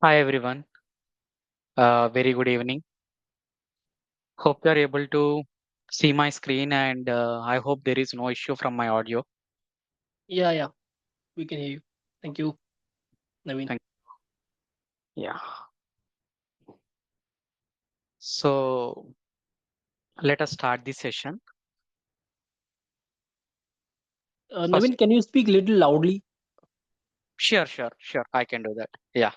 Hi everyone. Very good evening. Hope you are able to see my screen and I hope there is no issue from my audio. Yeah, we can hear you. Thank you, Naveen. Thank Yeah. So let us start this session. First, Naveen, can you speak little loudly? sure. I can do that. Yeah.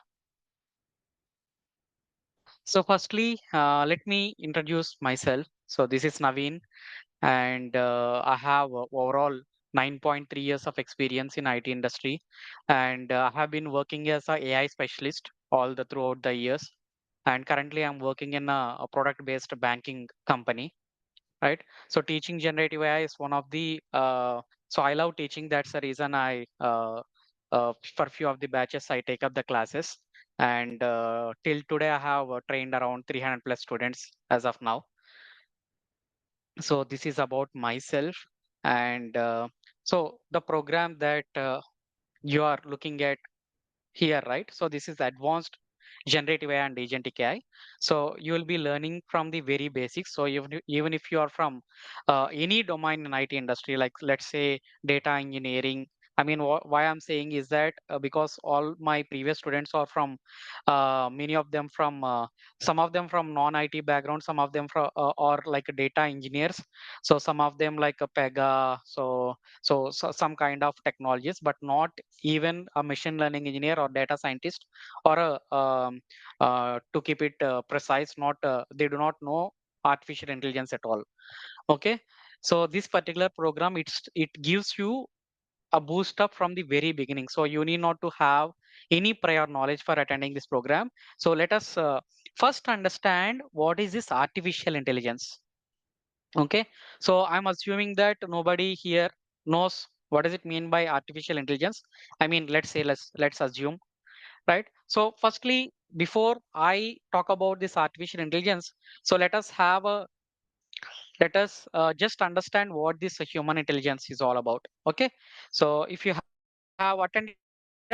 So firstly, let me introduce myself. So this is Naveen and I have overall 9.3 years of experience in IT industry and I have been working as a AI specialist all the throughout the years. And currently I'm working in a product based banking company, right? So teaching generative AI is one of the so I love teaching. That's the reason I for few of the batches I take up the classes. And till today I have trained around 300 plus students as of now. So this is about myself. And so the program that you are looking at here, right? So this is advanced generative AI and agentic AI. So you will be learning from the very basics. So even if you are from any domain in IT industry, like let's say data engineering. I mean, why I'm saying is that because all my previous students are from many of them from some of them from non-IT background, some of them from or like data engineers. So some of them like a Pega, so some kind of technologies, but not even a machine learning engineer or data scientist or to keep it precise, not they do not know artificial intelligence at all. Okay, so this particular program it gives you a boost up from the very beginning, so you need not to have any prior knowledge for attending this program. So let us first understand what is this artificial intelligence. Okay, so I'm assuming that nobody here knows what does it mean by artificial intelligence. I mean, let's assume, right? So firstly, before I talk about this artificial intelligence, so let us just understand what this human intelligence is all about. Okay, so if you have attended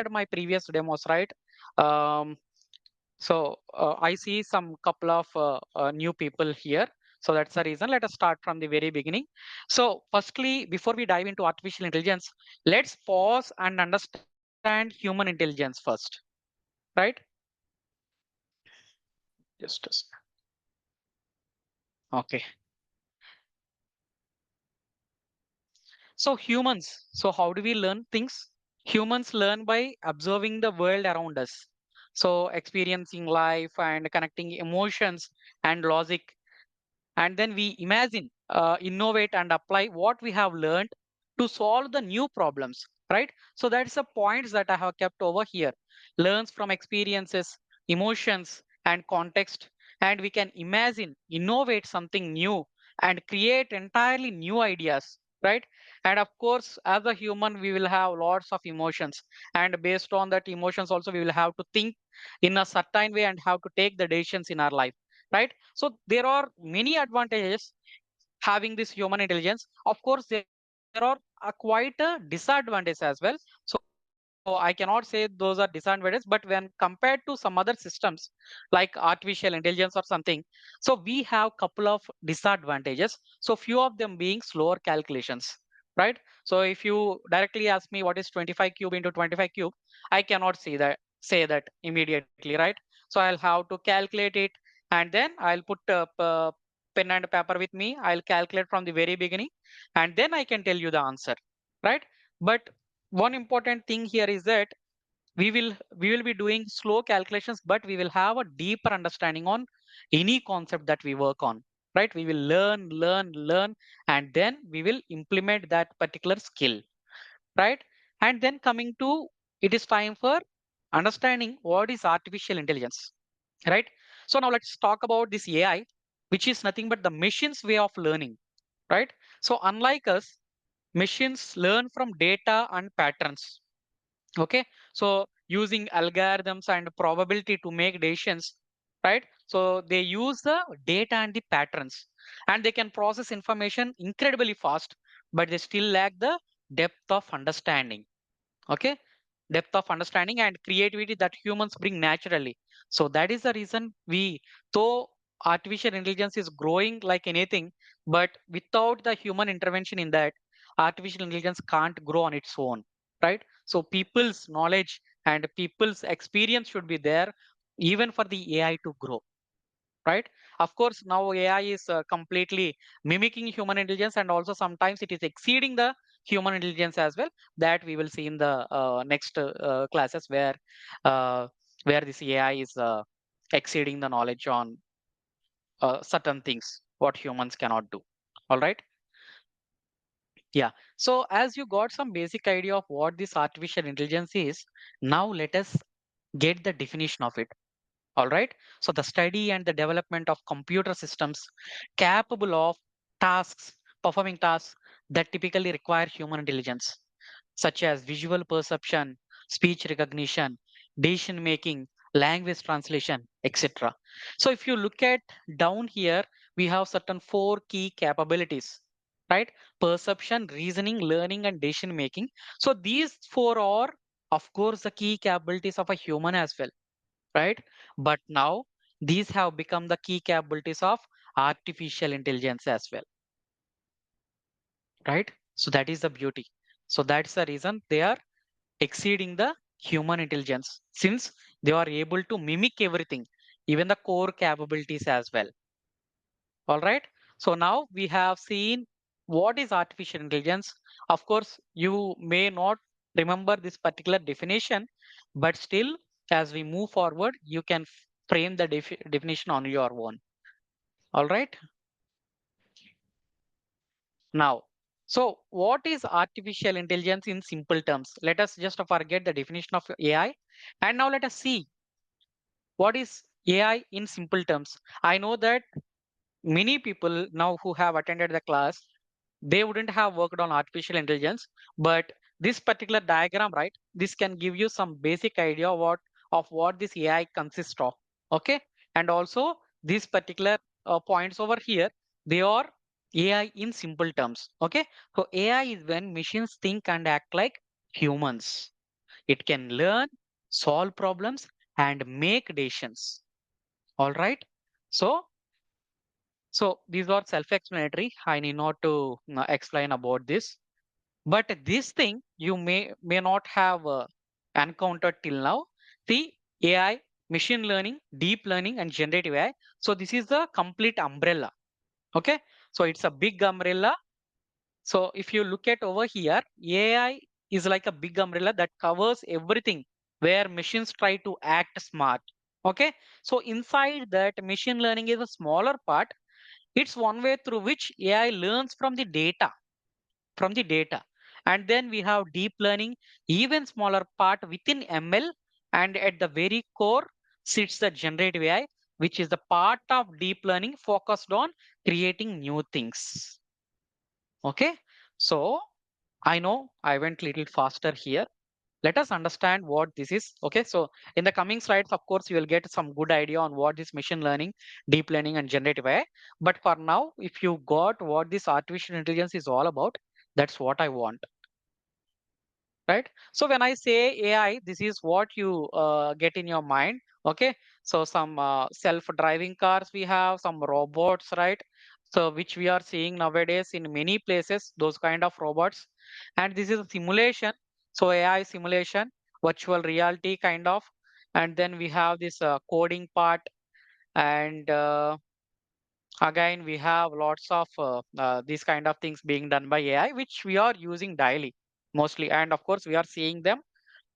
my previous demos, right? um, I see some couple of new people here. So that's the reason. Let us start from the very beginning. So, firstly, before we dive into artificial intelligence, let's pause and understand human intelligence first, right? Just a Okay. So, humans. So, how do we learn things? Humans learn by observing the world around us. So, experiencing life and connecting emotions and logic, and then we imagine, innovate and apply what we have learned to solve the new problems, right? So that's the points that I have kept over here. Learns from experiences, emotions and context, and we can imagine, innovate something new and create entirely new ideas, right? And of course, as a human we will have lots of emotions, and based on that emotions also we will have to think in a certain way and have to take the decisions in our life, right? So there are many advantages having this human intelligence. Of course, there are quite a disadvantage as well. So I cannot say those are disadvantages, but when compared to some other systems like artificial intelligence or something, so we have couple of disadvantages. So few of them being slower calculations, right? So if you directly ask me what is 25 cube into 25 cube, I cannot say that immediately, right? So I'll have to calculate it, and then I'll put pen and paper with me. I'll calculate from the very beginning, and then I can tell you the answer, right? But one important thing here is that we will be doing slow calculations, but we will have a deeper understanding on any concept that we work on, right? We will learn, and then we will implement that particular skill, right? And then coming to, it is time for understanding what is artificial intelligence, right? So now let's talk about this AI, which is nothing but the machine's way of learning, right? So unlike us, machines learn from data and patterns. Okay, so using algorithms and probability to make decisions, right? So they use the data and the patterns, and they can process information incredibly fast, but they still lack the depth of understanding. Okay, depth of understanding and creativity that humans bring naturally. So that is the reason though artificial intelligence is growing like anything, but without the human intervention in that, artificial intelligence can't grow on its own, right? So people's knowledge and people's experience should be there even for the AI to grow, right? Of course, now AI is completely mimicking human intelligence, and also sometimes it is exceeding the human intelligence as well. That we will see in the next classes uh, where this AI is exceeding the knowledge on certain things what humans cannot do. All right. Yeah. So as you got some basic idea of what this artificial intelligence is, now let us get the definition of it. All right. So the study and the development of computer systems capable of tasks, performing tasks that typically require human intelligence, such as visual perception, speech recognition, decision making, language translation, etc. So if you look at down here, we have certain four key capabilities, right? Perception, reasoning, learning, and decision making. So these four are, of course, the key capabilities of a human as well, right? But now these have become the key capabilities of artificial intelligence as well, right? So that is the beauty. So that's the reason they are exceeding the human intelligence since they are able to mimic everything, even the core capabilities as well. All right. So now we have seen what is artificial intelligence. Of course, you may not remember this particular definition, but still, as we move forward, you can frame the definition on your own. All right. Now, so what is artificial intelligence in simple terms? Let us just forget the definition of AI. And now let us see what is AI in simple terms. I know that many people now who have attended the class, they wouldn't have worked on artificial intelligence, but this particular diagram, right, this can give you some basic idea of what this AI consists of. Okay. And also these particular points over here, they are AI in simple terms. Okay. So AI is when machines think and act like humans. It can learn, solve problems, and make decisions. All right. So these are self-explanatory. I need not to explain about this. But this thing you may not have encountered till now. See, AI, machine learning, deep learning, and generative AI. So this is the complete umbrella. Okay. So it's a big umbrella. So if you look at over here, AI is like a big umbrella that covers everything where machines try to act smart. Okay. So inside that, machine learning is a smaller part. It's one way through which AI learns from the data. And then we have deep learning, even smaller part within ML. And at the very core sits the generative AI, which is the part of deep learning focused on creating new things. Okay. So I know I went little faster here. Let us understand what this is. Okay. So in the coming slides, of course, you will get some good idea on what is machine learning, deep learning, and generative AI. But for now, if you got what this artificial intelligence is all about, that's what I want, right? So when I say AI, this is what you get in your mind. Okay. So some self-driving cars, we have some robots, right? So which we are seeing nowadays in many places, those kind of robots. And this is a simulation. So AI simulation, virtual reality kind of. And then we have this coding part. And again, we have lots of these kind of things being done by AI, which we are using daily mostly. And of course, we are seeing them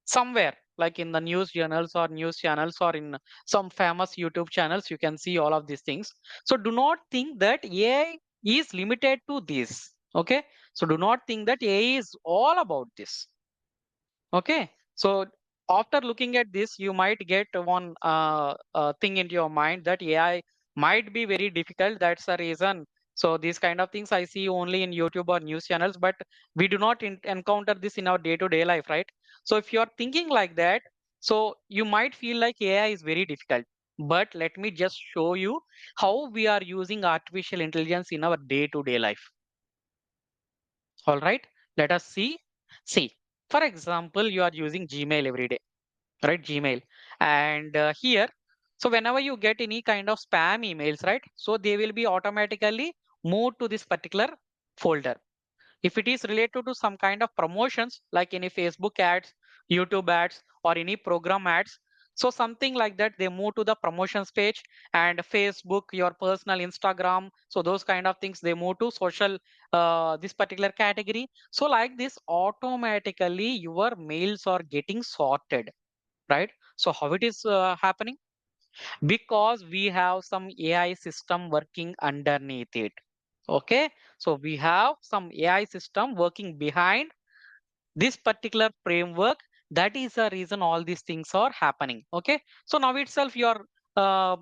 somewhere like in the news journals or news channels or in some famous YouTube channels. You can see all of these things. So do not think that AI is limited to this. Okay. So do not think that AI is all about this. Okay. So after looking at this, you might get one thing into your mind that AI might be very difficult. That's the reason. So these kind of things I see only in YouTube or news channels, but we do not encounter this in our day-to-day life, right? So if you're thinking like that, so you might feel like AI is very difficult. But let me just show you how we are using artificial intelligence in our day-to-day life. All right. Let us see. See. For example, you are using Gmail every day, right? Gmail. And here, so whenever you get any kind of spam emails, right? So they will be automatically moved to this particular folder. If it is related to some kind of promotions, like any Facebook ads, YouTube ads, or any program ads, so something like that, they move to the promotions page, and Facebook, your personal Instagram, so those kind of things, they move to social, this particular category. So like this, automatically your mails are getting sorted, right? So how it is happening? Because we have some AI system working underneath it. Okay, so we have some AI system working behind this particular framework. That is the reason all these things are happening. Okay, so now itself uh,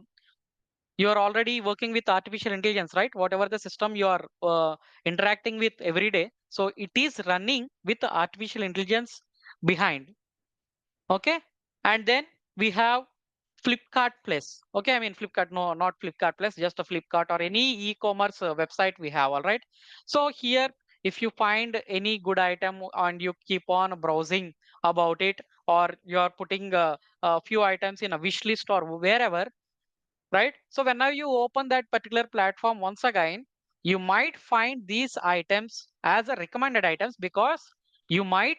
you are already working with artificial intelligence, right? Whatever the system you are interacting with every day, so it is running with the artificial intelligence behind. Okay, and then we have Flipkart Plus. Okay, I mean Flipkart, no, not Flipkart Plus, just a Flipkart or any e-commerce website we have, all right? So here, if you find any good item and you keep on browsing about it, or you are putting a few items in a wish list or wherever, right? So whenever you open that particular platform once again, you might find these items as a recommended items because you might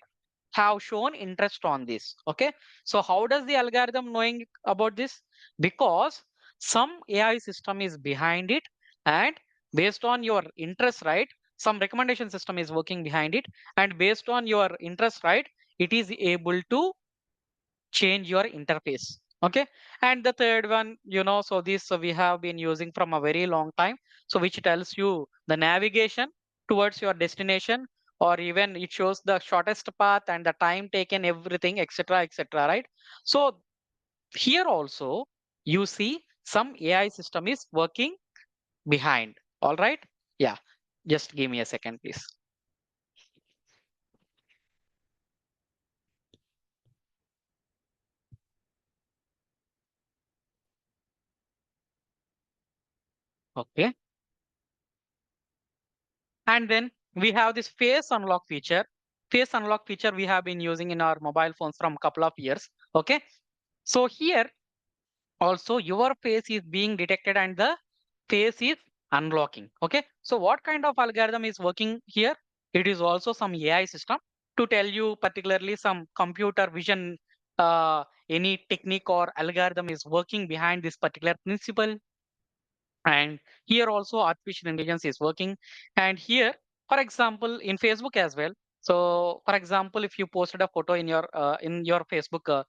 have shown interest on this. Okay, so how does the algorithm knowing about this? Because some AI system is behind it, and based on your interest, right, some recommendation system is working behind it, and based on your interest, right, it is able to change your interface. Okay, and the third one, so this we have been using from a very long time, so which tells you the navigation towards your destination, or even it shows the shortest path and the time taken, everything, etc., etc., right? So here also you see some AI system is working behind. All right, yeah, just give me a second, please. Okay, and then we have this face unlock feature. Face unlock feature we have been using in our mobile phones from couple of years. Okay, so here also your face is being detected and the face is unlocking. Okay, so what kind of algorithm is working here? It is also some AI system to tell you particularly some computer vision, any technique or algorithm is working behind this particular principle. And here also artificial intelligence is working. And here, for example, in Facebook as well, so for example, if you posted a photo in your Facebook,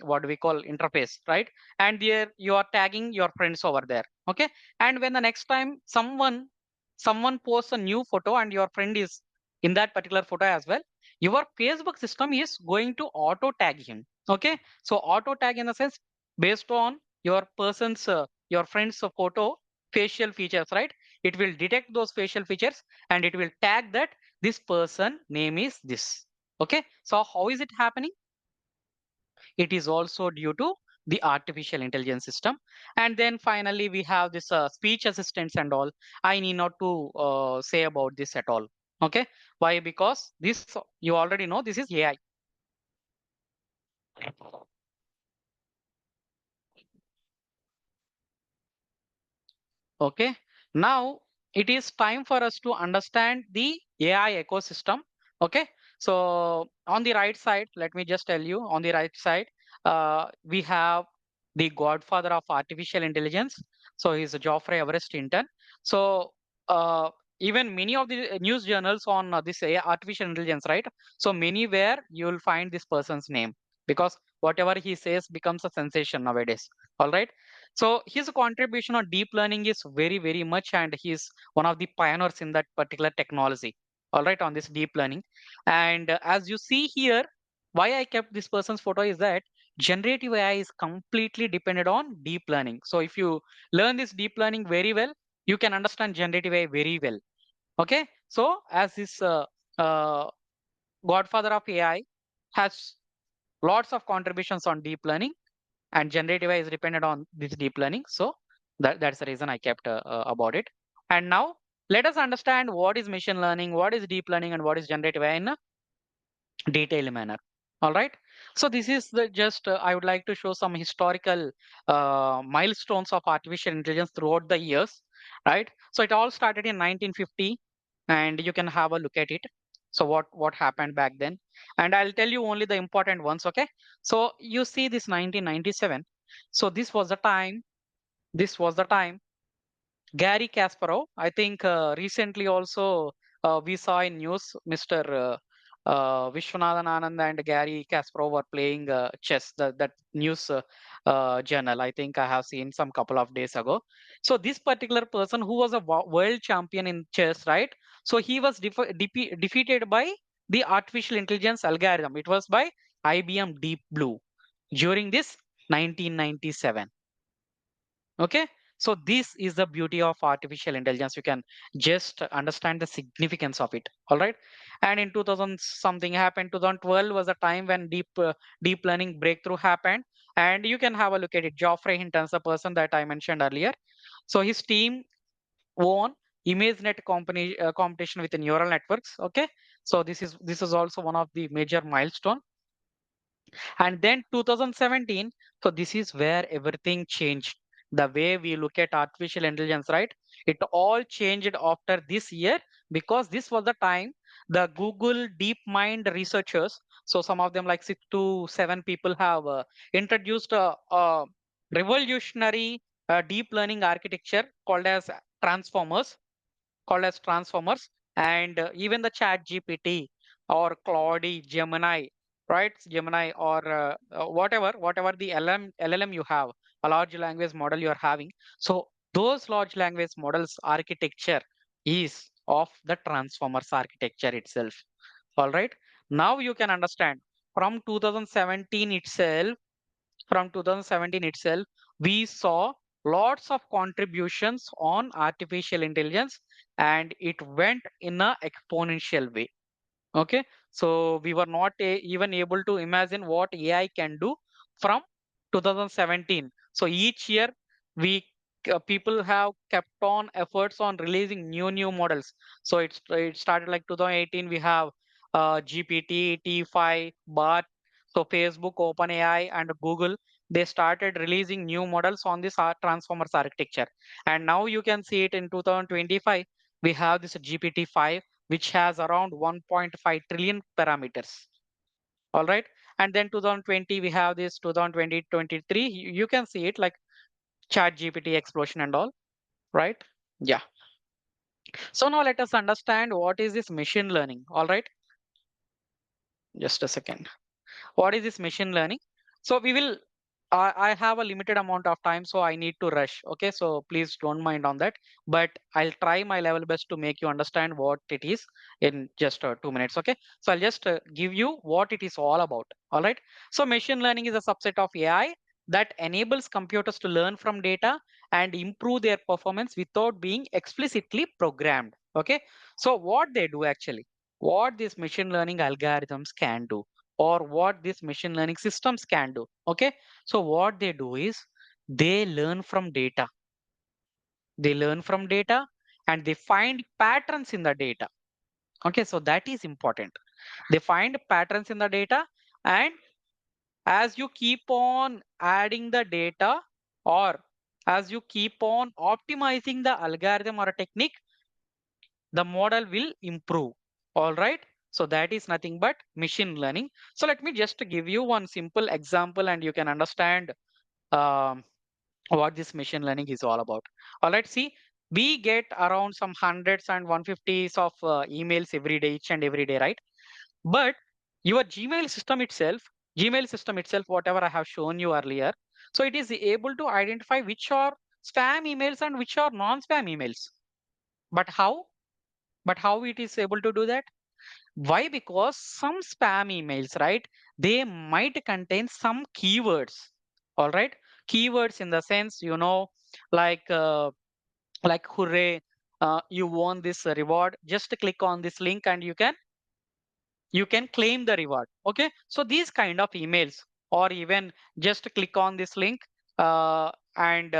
what do we call, interface, right? And there you are tagging your friends over there. Okay, and when the next time someone posts a new photo and your friend is in that particular photo as well, your Facebook system is going to auto tag him. Okay, so auto tag in the sense, based on your friend's photo facial features, right? It will detect those facial features and it will tag that this person name is this. Okay, so how is it happening? It is also due to the artificial intelligence system. And then finally we have this speech assistants and all. I need not to say about this at all. Okay, why? Because this, you already know, this is AI. Okay, now it is time for us to understand the AI ecosystem. Okay, so on the right side, let me just tell you, on the right side, we have the godfather of artificial intelligence. So he's Geoffrey Everest Hinton. So uh, even many of the news journals on this AI, artificial intelligence, right? So many where you will find this person's name, because whatever he says becomes a sensation nowadays. All right. So his contribution on deep learning is very, very much, and he's one of the pioneers in that particular technology. All right, on this deep learning. And as you see here, why I kept this person's photo is that generative AI is completely dependent on deep learning. So if you learn this deep learning very well, you can understand generative AI very well. Okay, so as this uh, godfather of AI has lots of contributions on deep learning, and generative AI is dependent on this deep learning. So that's the reason I kept about it. And now let us understand what is machine learning, what is deep learning, and what is generative AI in detailed manner. All right. So this is the just I would like to show some historical milestones of artificial intelligence throughout the years. Right. So it all started in 1950, and you can have a look at it. So what happened back then, and I'll tell you only the important ones. Okay. So you see this 1997. So this was the time. This was the time Gary Kasparov. I think recently also we saw in news Mr. Vishwanathan Anand and Gary Kasparov were playing chess. That news journal I think I have seen some couple of days ago. So this particular person who was a world champion in chess, right? So he was defeated by the artificial intelligence algorithm. It was by IBM Deep Blue during this 1997. Okay. So this is the beauty of artificial intelligence. You can just understand the significance of it. All right. And in 2000 something happened. 2012 was a time when deep learning breakthrough happened. And you can have a look at it. Geoffrey Hinton's the person that I mentioned earlier. So his team won ImageNet competition with the neural networks. Okay. So this is also one of the major milestone. And then 2017, so this is where everything changed. The way we look at artificial intelligence, right? It all changed after this year because this was the time the Google DeepMind researchers, so some of them like 6 to 7 people have introduced a revolutionary deep learning architecture called as transformers, and even the chat gpt or claude gemini, right? Gemini or whatever the llm you have, a large language model you are having. So those large language models architecture is of the transformers architecture itself. All right. Now you can understand from 2017 itself, we saw lots of contributions on artificial intelligence, and it went in a exponential way. Okay, so we were not even able to imagine what AI can do from 2017. So each year, we people have kept on efforts on releasing new models. So it started like 2018. We have GPT, T5, Bart. So Facebook, OpenAI, and Google, they started releasing new models on this Transformers architecture. And now you can see it in 2025. We have this GPT-5 which has around 1.5 trillion parameters. All right. And then 2020, we have this 2020, 23. You can see it like chat GPT explosion and all, right? Yeah. So now let us understand what is this machine learning. All right. Just a second. What is this machine learning? So we will I have a limited amount of time, so I need to rush. Okay, so please don't mind on that, but I'll try my level best to make you understand what it is in just 2 minutes. Okay, so I'll just give you what it is all about. All right. So machine learning is a subset of AI that enables computers to learn from data and improve their performance without being explicitly programmed. Okay, so what they do actually, what these machine learning algorithms can do, or what these machine learning systems can do. Okay, so what they do is they learn from data. They learn from data and they find patterns in the data. Okay, so that is important. They find patterns in the data, and as you keep on adding the data, or as you keep on optimizing the algorithm or a technique, the model will improve. All right. So that is nothing but machine learning. So let me just give you one simple example and you can understand um, what this machine learning is all about. All right. See, we get around some hundreds and 150s of emails every day, each and every day, right? But your Gmail system itself, whatever I have shown you earlier, so it is able to identify which are spam emails and which are non-spam emails. But how? But how it is able to do that? Why? Because some spam emails, right? They might contain some keywords. All right, keywords in the sense, like hooray, you won this reward. Just click on this link and you can claim the reward. Okay, so these kind of emails, or even just click on this link, and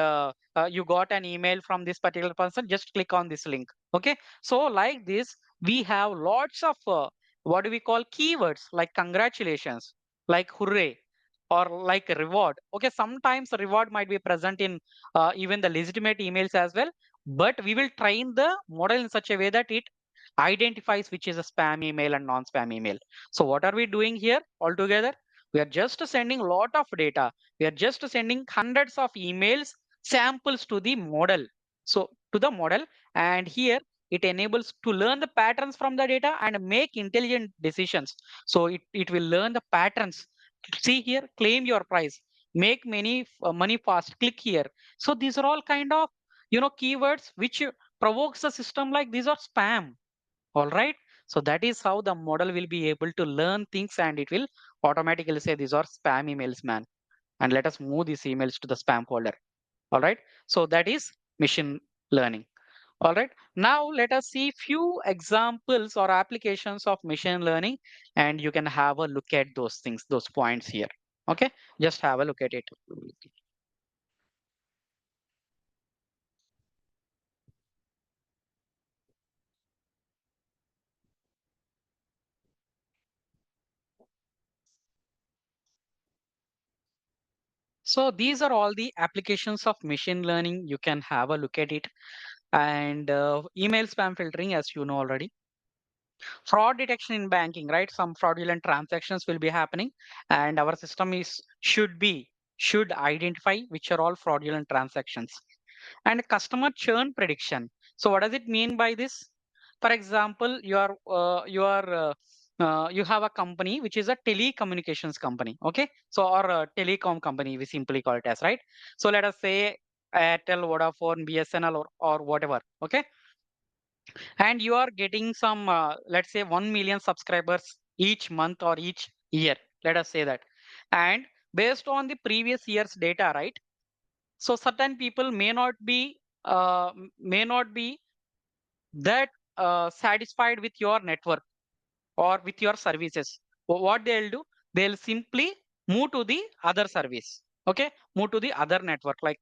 you got an email from this particular person, just click on this link. Okay, so like this we have lots of what do we call keywords like congratulations, like hooray, or like reward. Okay, sometimes reward might be present in even the legitimate emails as well, but we will train the model in such a way that it identifies which is a spam email and non-spam email. So what are we doing here altogether? We are just sending a lot of data. We are just sending hundreds of emails samples to the model. So to the model, and here it enables to learn the patterns from the data and make intelligent decisions. So it will learn the patterns. See here, claim your price, make many money fast, click here. So these are all kind of keywords which provokes the system like these are spam. All right. So that is how the model will be able to learn things, and it will automatically say these are spam emails, man. And let us move these emails to the spam folder. All right. So that is machine learning. All right. Now let us see few examples or applications of machine learning, and you can have a look at those things, those points here. Okay. Just have a look at it. So these are all the applications of machine learning. You can have a look at it. And email spam filtering, as you know already. Fraud detection in banking, right? Some fraudulent transactions will be happening, and our system is should identify which are all fraudulent transactions. And customer churn prediction. So what does it mean by this? For example, you have a company which is a telecommunications company, okay? So or a telecom company, we simply call it as, right? So let us say Airtel, Vodafone, BSNL, or whatever, okay? And you are getting some let's say 1 million subscribers each month or each year, let us say that. And based on the previous year's data, right? So certain people may not be that satisfied with your network or with your services. What they'll do, they'll simply move to the other service. Okay, move to the other network, like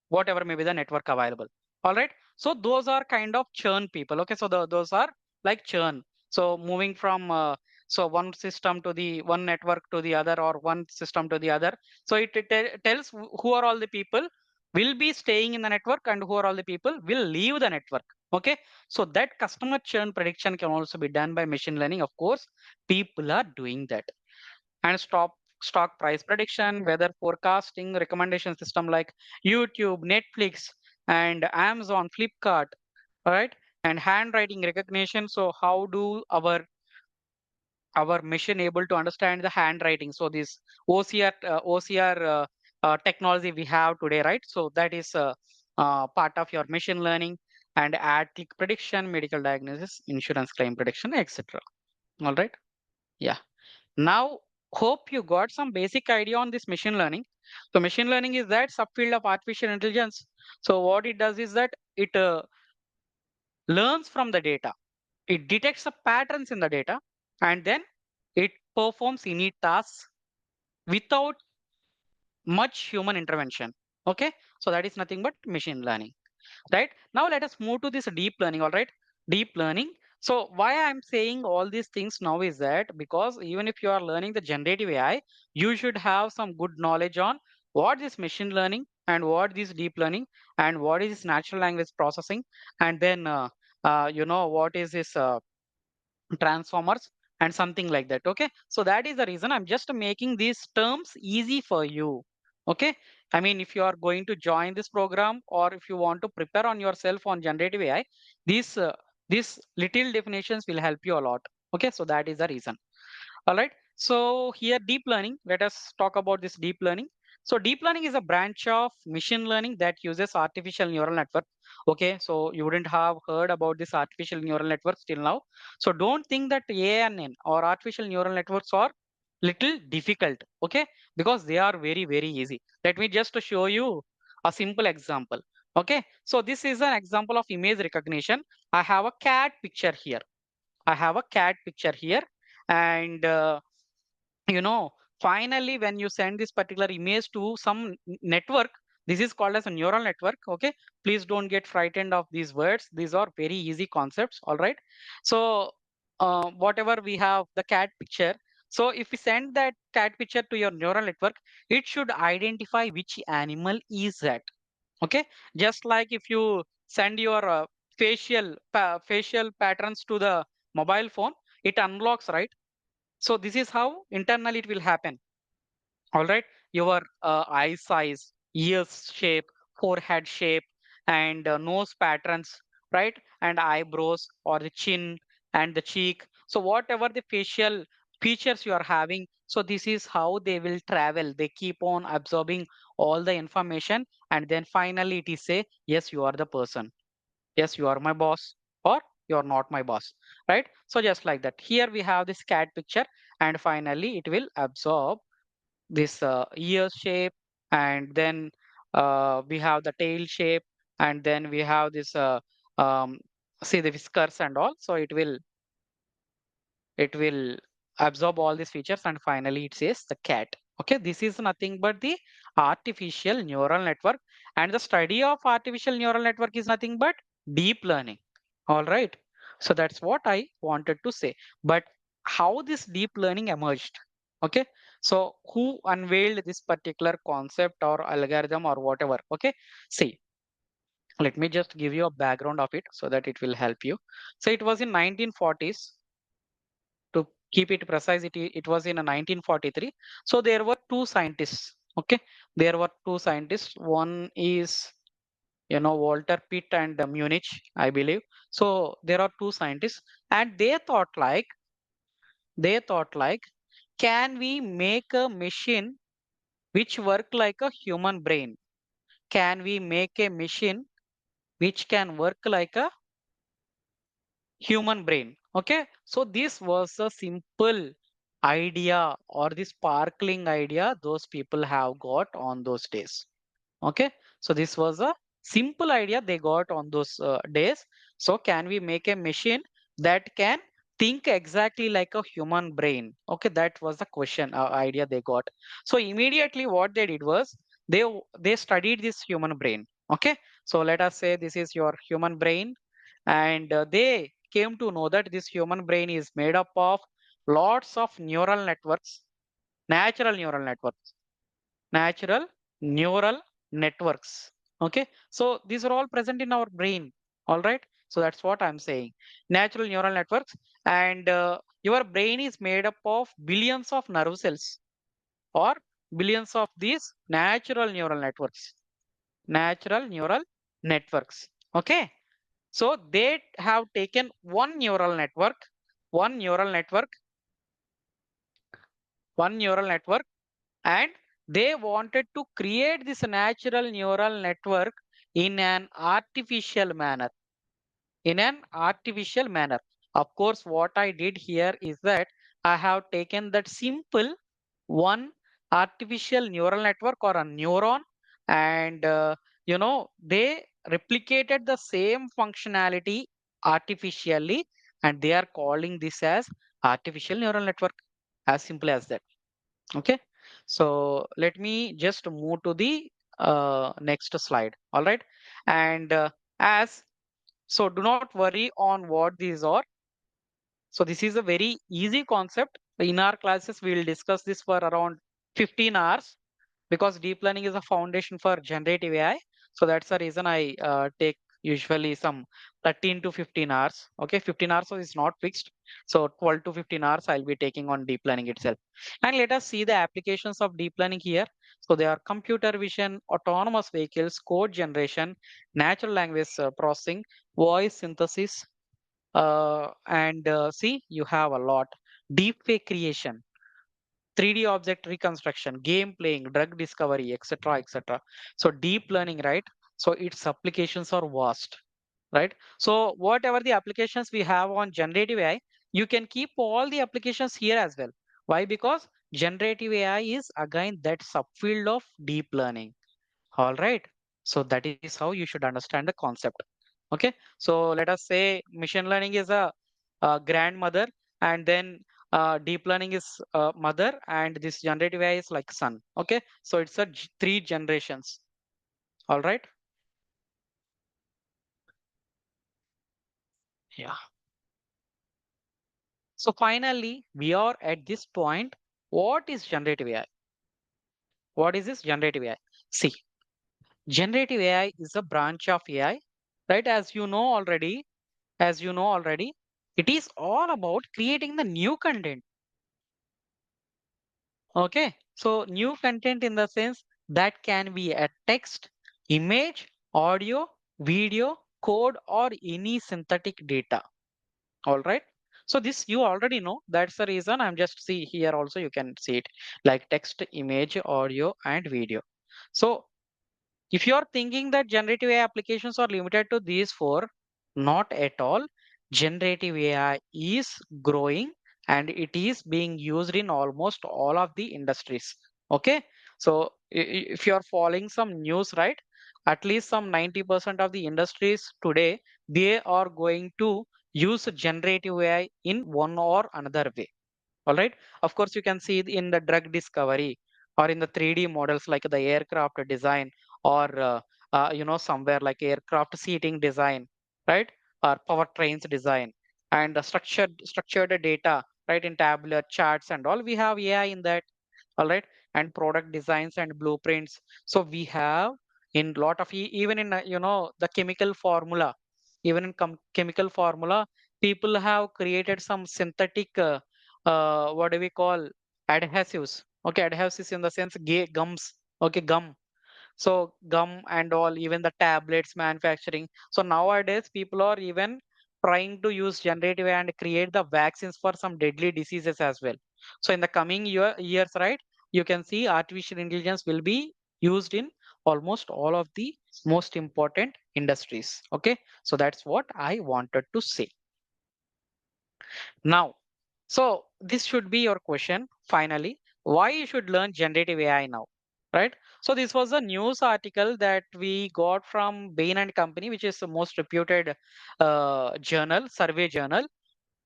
whatever may be the network available. All right. So those are kind of churn people. Okay, so those are like churn. So moving from one system to the one network to the other, or one system to the other. So it tells who are all the people will be staying in the network and who are all the people will leave the network. Okay, so that customer churn prediction can also be done by machine learning. Of course, people are doing that. And stock price prediction, weather forecasting, recommendation system like YouTube, Netflix, and Amazon, Flipkart, all right? And handwriting recognition. So how do our machine able to understand the handwriting? So this OCR technology we have today, right? So that is part of your machine learning. And ad click prediction, medical diagnosis, insurance claim prediction, etc. All right. Yeah. Now, hope you got some basic idea on this machine learning. So machine learning is that subfield of artificial intelligence. So what it does is that it learns from the data. It detects the patterns in the data, and then it performs any tasks without much human intervention. Okay, so that is nothing but machine learning, right? Now let us move to this deep learning. All right, deep learning. So why I'm saying all these things now is that because even if you are learning the generative AI, you should have some good knowledge on what is machine learning and what is deep learning and what is natural language processing, and then what is this transformers and something like that. Okay, so that is the reason I'm just making these terms easy for you. Okay, I mean, if you are going to join this program or if you want to prepare on yourself on generative AI, these little definitions will help you a lot. Okay, so that is the reason. All right. So here deep learning, let us talk about this deep learning. So deep learning is a branch of machine learning that uses artificial neural network. Okay, so you wouldn't have heard about this artificial neural networks till now. So don't think that ANN or artificial neural networks are little difficult. Okay, because they are very, very easy. Let me just show you a simple example. Okay, so this is an example of image recognition. I have a cat picture here. I have a cat picture here, and you know finally when you send this particular image to some network, this is called as a neural network. Okay, please don't get frightened of these words, these are very easy concepts. All right. So whatever we have the cat picture. So if we send that cat picture to your neural network, it should identify which animal is that. Okay, just like if you send your facial patterns to the mobile phone, it unlocks, right? So this is how internally it will happen. All right, your eye size, ears shape, forehead shape, and nose patterns, right? And eyebrows or the chin and the cheek. So whatever the facial features you are having, so this is how they will travel. They keep on absorbing all the information, and then finally it is say, yes, you are the person. Yes, you are my boss, or you are not my boss, right? So just like that, here we have this cat picture, and finally it will absorb this ear shape, and then we have the tail shape, and then we have this um, see the whiskers and all. So it will absorb all these features, and finally it says the cat. Okay, this is nothing but the artificial neural network, and the study of artificial neural network is nothing but deep learning. All right, so that's what I wanted to say. But how this deep learning emerged? Okay, so who unveiled this particular concept or algorithm or whatever? Okay, see, let me just give you a background of it so that it will help you. So it was in 1940s. To keep it precise, it was in 1943. So there were two scientists. Okay, there were two scientists. One is, Walter Pitt and Munich, I believe. So there are two scientists, and they thought like, can we make a machine which work like a human brain? Can we make a machine which can work like a human brain? Okay, so this was a simple idea, or the sparkling idea those people have got on those days. Okay, so this was a simple idea they got on those days. So can we make a machine that can think exactly like a human brain? Okay, that was the question, idea they got. So immediately what they did was, they studied this human brain. Okay, so let us say this is your human brain, and they came to know that this human brain is made up of lots of neural networks, natural neural networks, natural neural networks. Okay, so these are all present in our brain. All right, so that's what I'm saying, natural neural networks. And your brain is made up of billions of nerve cells, or billions of these natural neural networks. Okay, so they have taken one neural network, one neural network, and they wanted to create this natural neural network in an artificial manner. In an artificial manner. Of course, what I did here is that I have taken that simple one artificial neural network, or a neuron, and they replicated the same functionality artificially, and they are calling this as artificial neural network. As simple as that. Okay, so let me just move to the next slide. All right, and as so, do not worry on what these are. So this is a very easy concept. In our classes, we will discuss this for around 15 hours, because deep learning is a foundation for generative AI. So that's the reason I take usually some 13 to 15 hours. Okay, 15 hours is not fixed. So 12 to 15 hours I'll be taking on deep learning itself. And let us see the applications of deep learning here. So they are computer vision, autonomous vehicles, code generation, natural language processing, voice synthesis, and see, you have a lot. Deepfake creation, 3D object reconstruction, game playing, drug discovery, etc., etc. So deep learning, right? So its applications are vast, right? So whatever the applications we have on generative AI, you can keep all the applications here as well. Why? Because generative AI is again that subfield of deep learning. All right. So that is how you should understand the concept. Okay, so let us say machine learning is a grandmother, and then deep learning is mother, and this generative AI is like son. Okay, so it's three generations. All right. Yeah. So finally, we are at this point. What is generative AI? What is this generative AI? See, generative AI is a branch of AI, right? As you know already, it is all about creating the new content. Okay, so new content in the sense that can be a text, image, audio, video, code, or any synthetic data. All right. So this you already know. That's the reason I'm just see here also you can see it like text, image, audio, and video. So if you are thinking that generative AI applications are limited to these four, not at all. Generative AI is growing and it is being used in almost all of the industries. Okay. So if you are following some news, right, at least some 90% of the industries today, they are going to use generative AI in one or another way. All right. Of course, you can see it in the drug discovery or in the 3D models like the aircraft design or somewhere like aircraft seating design, right? Or powertrains design and the structured data, right? In tabular charts and all, we have AI in that. All right, and product designs and blueprints. So we have in lot of even in the chemical formula, even in chemical formula, people have created some synthetic what do we call adhesives. Okay, adhesives in the sense gums. Okay, gum. So gum and all, even the tablets manufacturing. So nowadays people are even trying to use generative AI and create the vaccines for some deadly diseases as well. So in the coming years, right, you can see artificial intelligence will be used in almost all of the most important industries. Okay, so that's what I wanted to say. Now, so this should be your question finally. Why you should learn generative AI now, right? So this was a news article that we got from Bain and Company, which is the most reputed journal, survey journal,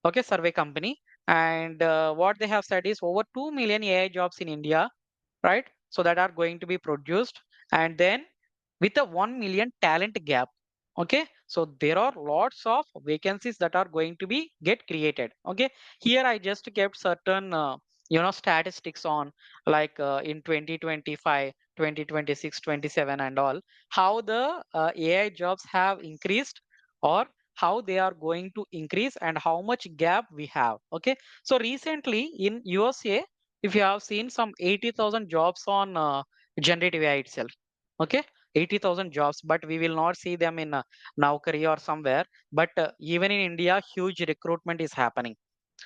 okay, survey company. And what they have said is over 2 million AI jobs in India, right? So that are going to be produced. And then with a 1 million talent gap. Okay, so there are lots of vacancies that are going to be get created. Okay, here I just kept certain statistics on like in 2025, 2026, 27, and all, how the AI jobs have increased or how they are going to increase and how much gap we have. Okay, so recently in USA, if you have seen some 80,000 jobs on generative AI itself. Okay, 80,000 jobs, but we will not see them in Naukri or somewhere. But even in India, huge recruitment is happening.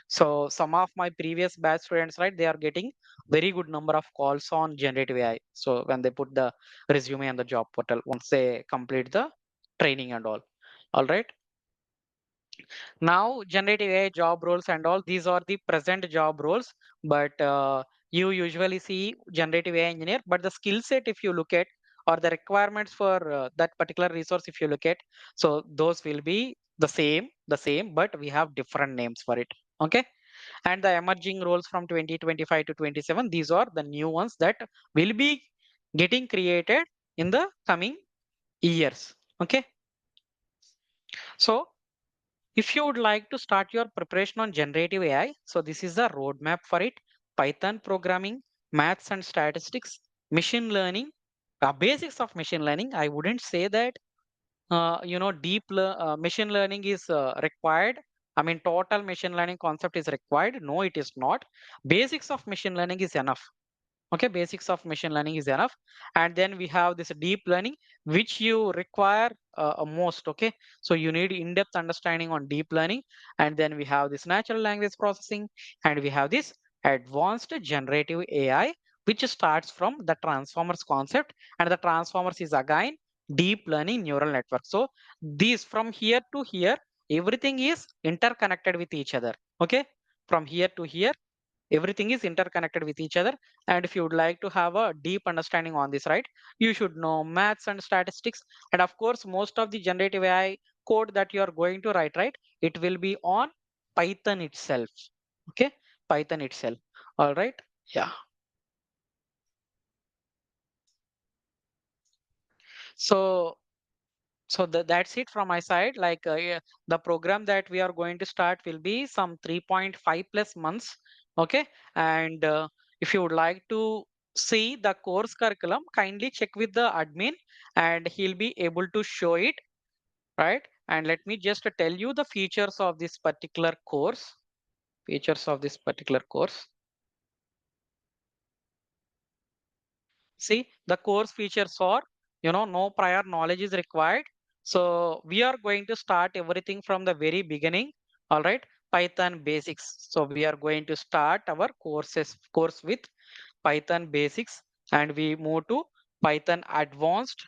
So some of my previous batch students, right, they are getting very good number of calls on generative AI. So when they put the resume on the job portal, once they complete the training and all right. Now, generative AI job roles and all, these are the present job roles, but you usually see generative AI engineer, but the skill set, if you look at, or the requirements for that particular resource, if you look at, so those will be the same, but we have different names for it. Okay. And the emerging roles from 2025 to 27, these are the new ones that will be getting created in the coming years. Okay. So if you would like to start your preparation on generative AI, so this is the roadmap for it. Python programming, maths and statistics, machine learning, basics of machine learning. I wouldn't say that machine learning is required. I mean, total machine learning concept is required. No, it is not. Basics of machine learning is enough. Okay, basics of machine learning is enough. And then we have this deep learning, which you require most. Okay, so you need in-depth understanding on deep learning. And then we have this natural language processing, and we have this advanced generative AI, which starts from the transformers concept. And the transformers is again deep learning neural network. So these from here to here, everything is interconnected with each other. Okay, from here to here, everything is interconnected with each other. And if you would like to have a deep understanding on this, right, you should know maths and statistics. And of course, most of the generative AI code that you are going to write, right, it will be on Python itself. Okay, Python itself. All right. Yeah. So So that's it from my side. Like yeah, the program that we are going to start will be some 3.5 plus months. Okay. And if you would like to see the course curriculum, kindly check with the admin and he'll be able to show it. Right. And let me just tell you the features of this particular course. Features of this particular course. See, the course features are, no prior knowledge is required. So we are going to start everything from the very beginning. All right, Python basics. So we are going to start our course with Python basics, and we move to Python advanced,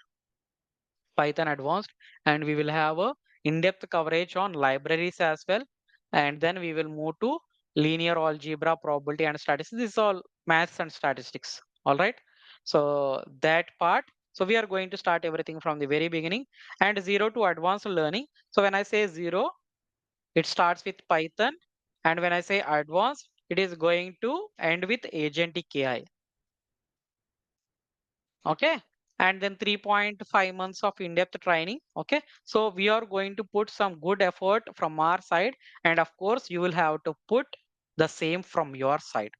Python advanced, and we will have a in-depth coverage on libraries as well. And then we will move to linear algebra, probability, and statistics. This is all maths and statistics. All right. So that part. So we are going to start everything from the very beginning and zero to advanced learning. So when I say zero, it starts with Python. And when I say advanced, it is going to end with agentic AI. Okay. And then 3.5 months of in-depth training. Okay. So we are going to put some good effort from our side, and of course you will have to put the same from your side.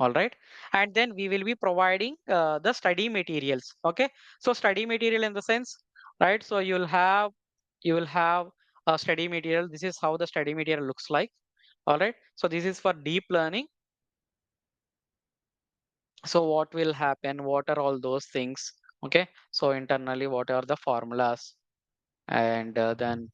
All right. And then we will be providing the study materials. Okay. So study material in the sense, right? So you will have a study material. This is how the study material looks like. All right. So this is for deep learning. So what will happen? What are all those things? Okay. So internally, what are the formulas? And then,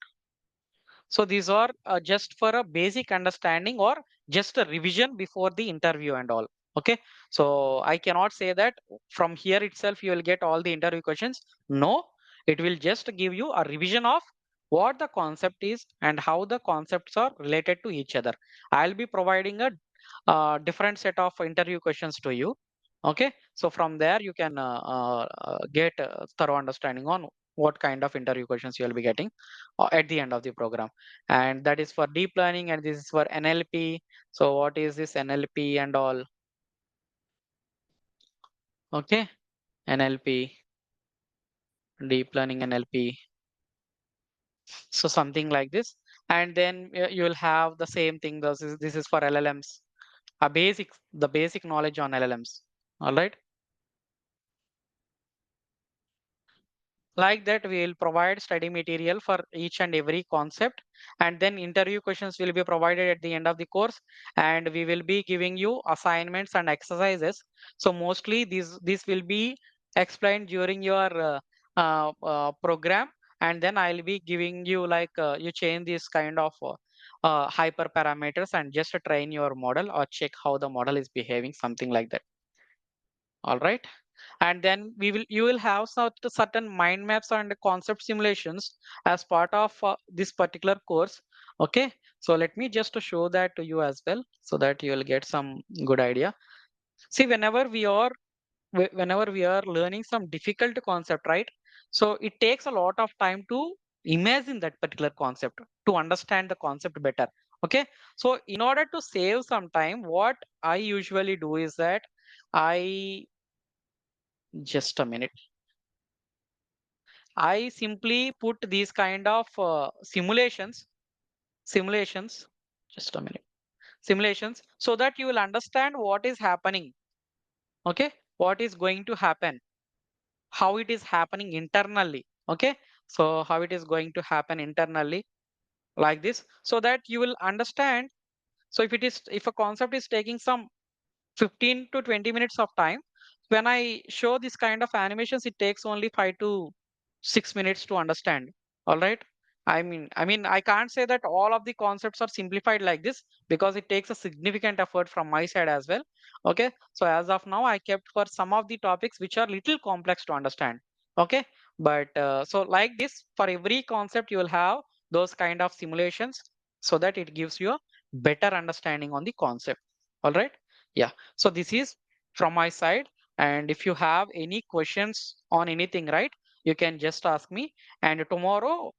so these are just for a basic understanding or just a revision before the interview and all. Okay. So I cannot say that from here itself you will get all the interview questions. No, it will just give you a revision of what the concept is and how the concepts are related to each other. I'll be providing a different set of interview questions to you. Okay. So from there you can get a thorough understanding on what kind of interview questions you will be getting at the end of the program. And that is for deep learning and this is for NLP. So what is this NLP and all? Okay, NLP, deep learning NLP. So something like this. And then you will have the same thing. This is for LLMs, the basic knowledge on LLMs. All right. Like that, we will provide study material for each and every concept, and then interview questions will be provided at the end of the course, and we will be giving you assignments and exercises. So mostly this will be explained during your program, and then I'll be giving you like you change this kind of hyper parameters and just train your model or check how the model is behaving, something like that. All right. And then you will have certain mind maps and concept simulations as part of this particular course. Okay. So let me just show that to you as well so that you will get some good idea. See, whenever we are learning some difficult concept, right? So it takes a lot of time to imagine that particular concept, to understand the concept better. Okay. So in order to save some time, what I usually do is that I just a minute. I simply put these kind of simulations, just a minute, simulations, so that you will understand what is happening. Okay, what is going to happen, how it is happening internally. Okay, so how it is going to happen internally, like this, so that you will understand. So if a concept is taking some 15 to 20 minutes of time, when I show this kind of animations, it takes only 5 to 6 minutes to understand. All right. I mean I can't say that all of the concepts are simplified like this, because it takes a significant effort from my side as well. Okay. So as of now I kept for some of the topics which are little complex to understand. Okay. But so like this, for every concept you will have those kind of simulations, so that it gives you a better understanding on the concept. All right. Yeah. So this is from my side. And if you have any questions on anything, right, you can just ask me. And tomorrow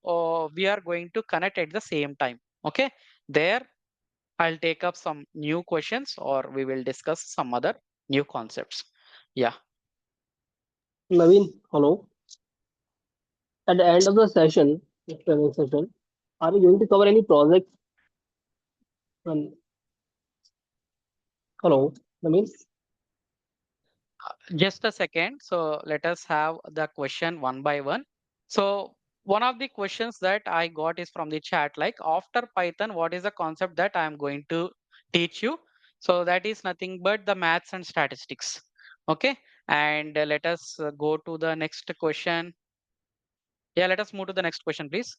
we are going to connect at the same time. Okay. There I'll take up some new questions or we will discuss some other new concepts. Yeah. Naveen, hello. At the end of the session, the training session, are you going to cover any project? Um, hello, I mean, Just a second. So let us have the question one by one. So one of the questions that I got is from the chat, like after Python, what is the concept that I am going to teach you? So that is nothing but the maths and statistics. Okay. And let us go to the next question. Yeah, let us move to the next question, please.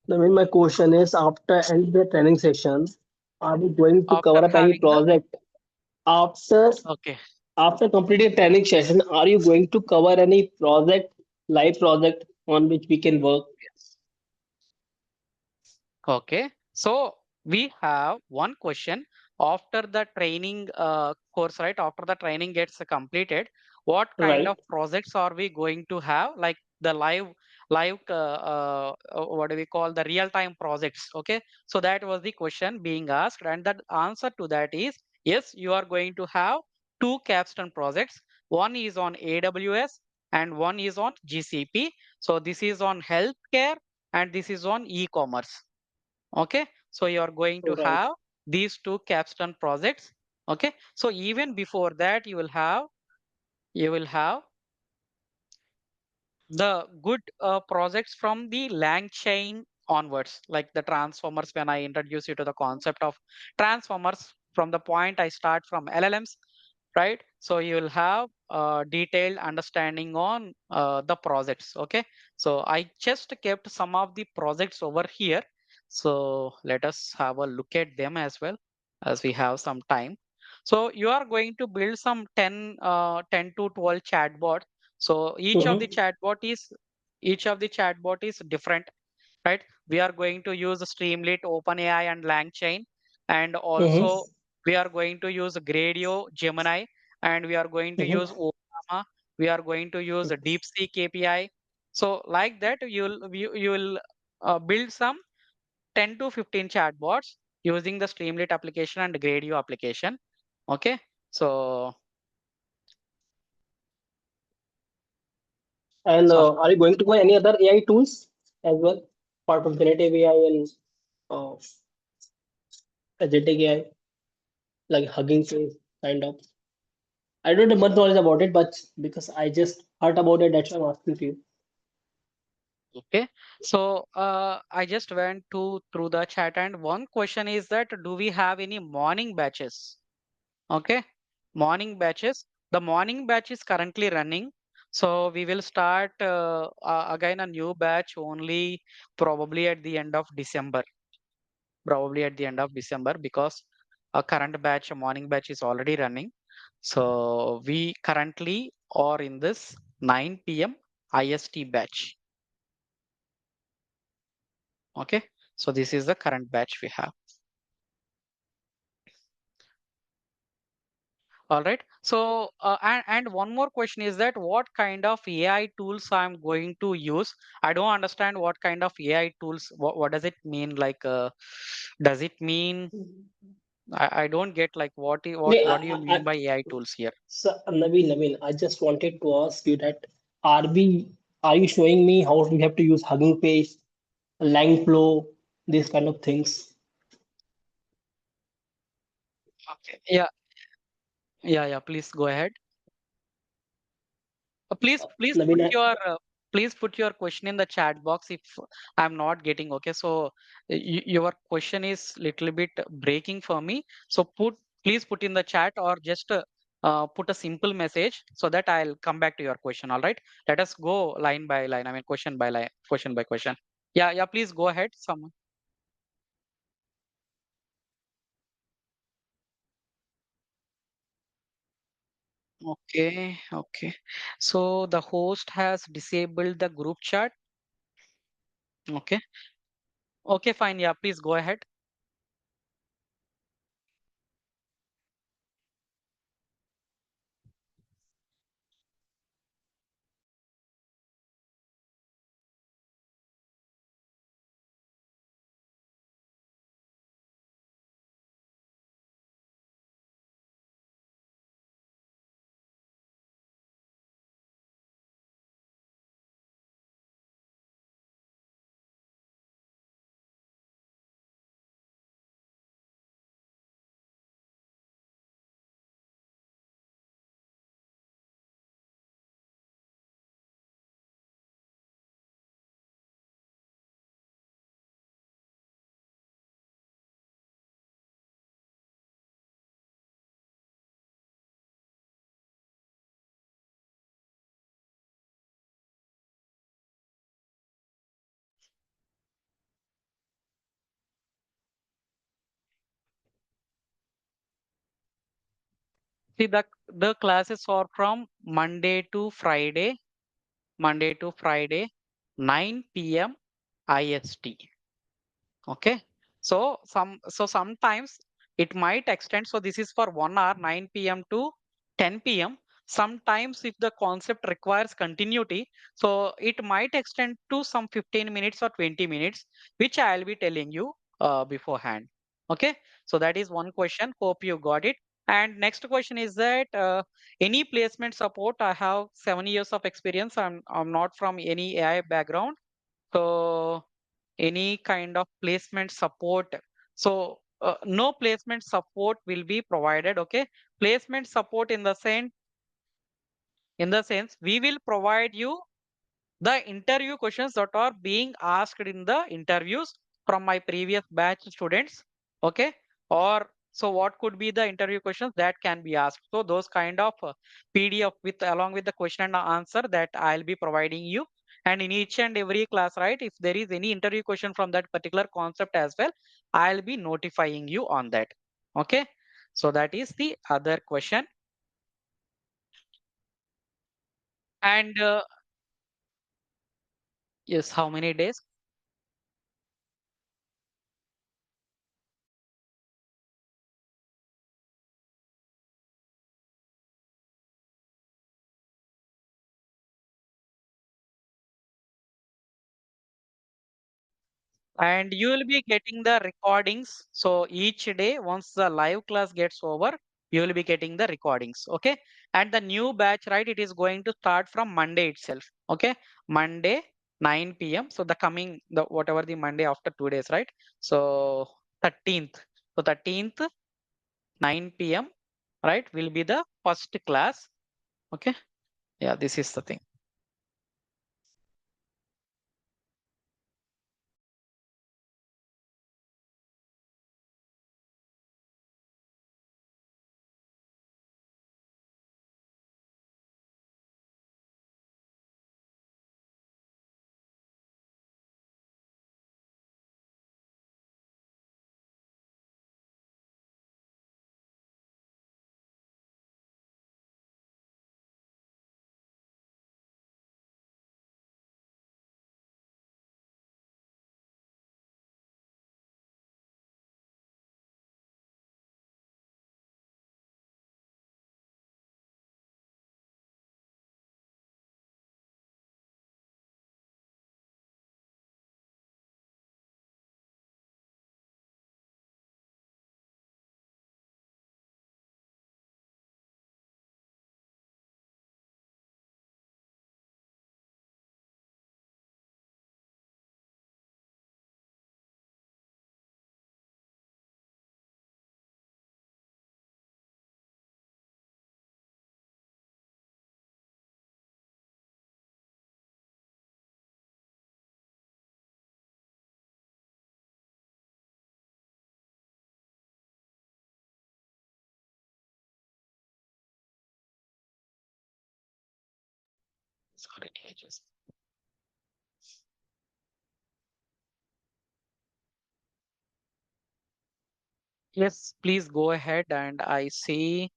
my question is after end the training session, are we going to After cover up any having the, project? After okay. after completing training session, are you going to cover any project, live project on which we can work? Okay, so we have one question after the training course, right? After the training gets completed, what kind Right. of projects are we going to have? Like the live, what do we call the real-time projects? Okay, so that was the question being asked, and the answer to that is yes, you are going to have two capstone projects. One is on AWS and one is on GCP. So this is on healthcare and this is on e-commerce. Okay, so you are going to Right. have these two capstone projects. Okay, so even before that you will have the good projects from the lang chain onwards, like the transformers. When I introduce you to the concept of transformers, from the point I start from LLMs, right? So you will have detailed understanding on the projects. Okay, so I just kept some of the projects over here, so let us have a look at them as well, as we have some time. So you are going to build some 10 to 12 chatbot. So Mm-hmm. each of the chatbot is different, right? We are going to use Streamlit, OpenAI, and LangChain, and also Mm-hmm. we are going to use Gradio, Gemini, and we are going to use Mm-hmm. Osama. We are going to use DeepSeek API. So like that, you will build some 10 to 15 chatbots using the Streamlit application and Gradio application. Okay, so And so are you going to buy any other AI tools as well, apart from generative AI and uh, agentic AI, like Hugging Face kind of? I don't have much knowledge about it, but because I just heard about it, that's why I'm asking to you. okay, so I just went to through the chat, and one question is that do we have any morning batches? Okay, morning batches. The morning batch is currently running. So we will start again a new batch only probably at the end of December. Probably at the end of December, because a current batch, a morning batch is already running. So we currently are in this 9 p.m. IST batch. Okay, so this is the current batch we have. All right. So, and one more question is that what kind of AI tools I'm going to use? I don't understand what kind of AI tools. What does it mean? Like, does it mean? I don't get like No, what do you mean by AI tools here? so, Naveen, I just wanted to ask you that are we are you showing me how we have to use Hugging Face, Langflow, these kind of things? Okay. Yeah. Yeah. Yeah. Please go ahead. Please Naveen, please put your question in the chat box if I'm not getting. Okay, so your question is little bit breaking for me. So please put in the chat, or just put a simple message so that I'll come back to your question. All right, let us go line by line. I mean question by line, question by question. Yeah, yeah. Please go ahead. Someone. Okay, okay. So the host has disabled the group chat. Okay, okay, fine. Yeah, please go ahead. See, the classes are from Monday to Friday, 9 p.m. IST. Okay. So sometimes it might extend. So this is for 1 hour, 9 p.m. to 10 p.m. Sometimes if the concept requires continuity, so it might extend to some 15 minutes or 20 minutes, which I'll be telling you beforehand. Okay. So that is one question. Hope you got it. And next question is that any placement support. I have 7 years of experience. I'm not from any AI background. So any kind of placement support. So no placement support will be provided. Okay, placement support in the sense we will provide you the interview questions that are being asked in the interviews from my previous batch students. Okay. Or so what could be the interview questions that can be asked? So those kind of PDF with along with the question and answer that I'll be providing you. And in each and every class, right, if there is any interview question from that particular concept as well, I'll be notifying you on that. Okay. So that is the other question. And yes, how many days? And you will be getting the recordings. So each day once the live class gets over, you will be getting the recordings. Okay. And the new batch, right, it is going to start from Monday itself. Okay. Monday 9 p.m. So the coming the whatever the Monday after 2 days, right? So 13th. So 13th 9 p.m., right, will be the first class. Okay. Yeah, this is the thing. Sorry, I just yes, please go ahead. And I see